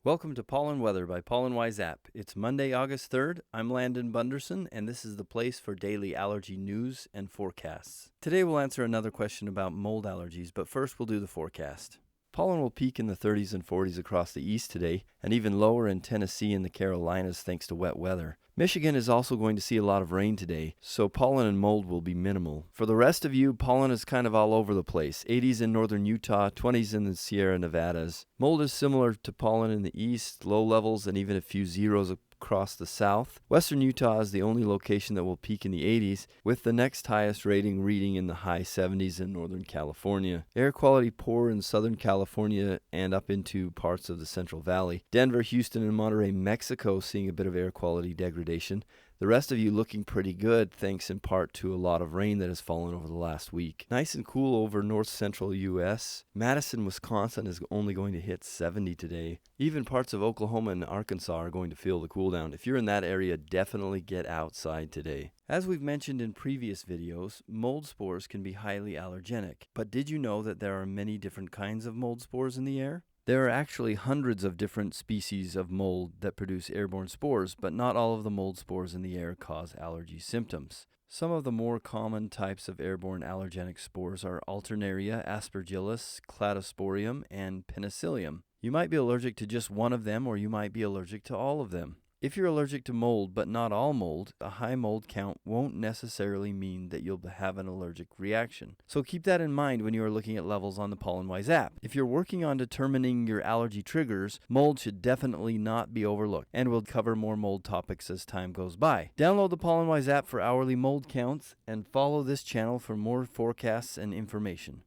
Welcome to Pollen Weather by Pollen Wise App. It's Monday, August 3rd. I'm Landon Bunderson, and this is the place for daily allergy news and forecasts. Today we'll answer another question about mold allergies, but first we'll do the forecast. Pollen will peak in the 30s and 40s across the east today, and even lower in Tennessee and the Carolinas thanks to wet weather. Michigan is also going to see a lot of rain today, so pollen and mold will be minimal. For the rest of you, pollen is kind of all over the place. 80s in northern Utah, 20s in the Sierra Nevadas. Mold is similar to pollen in the east, low levels and even a few zeros across the south. Western Utah is the only location that will peak in the 80s, with the next highest rating reading in the high 70s in Northern California. Air quality poor in Southern California and up into parts of the Central Valley. Denver, Houston, and Monterrey, Mexico seeing a bit of air quality degradation. The rest of you looking pretty good, thanks in part to a lot of rain that has fallen over the last week. Nice and cool over north central U.S. Madison, Wisconsin is only going to hit 70 today. Even parts of Oklahoma and Arkansas are going to feel the cool down. If you're in that area, definitely get outside today. As we've mentioned in previous videos, mold spores can be highly allergenic. But did you know that there are many different kinds of mold spores in the air? There are actually hundreds of different species of mold that produce airborne spores, but not all of the mold spores in the air cause allergy symptoms. Some of the more common types of airborne allergenic spores are Alternaria, Aspergillus, Cladosporium, and Penicillium. You might be allergic to just one of them, or you might be allergic to all of them. If you're allergic to mold, but not all mold, a high mold count won't necessarily mean that you'll have an allergic reaction. So keep that in mind when you are looking at levels on the Pollen Wise app. If you're working on determining your allergy triggers, mold should definitely not be overlooked, and we'll cover more mold topics as time goes by. Download the Pollen Wise app for hourly mold counts, and follow this channel for more forecasts and information.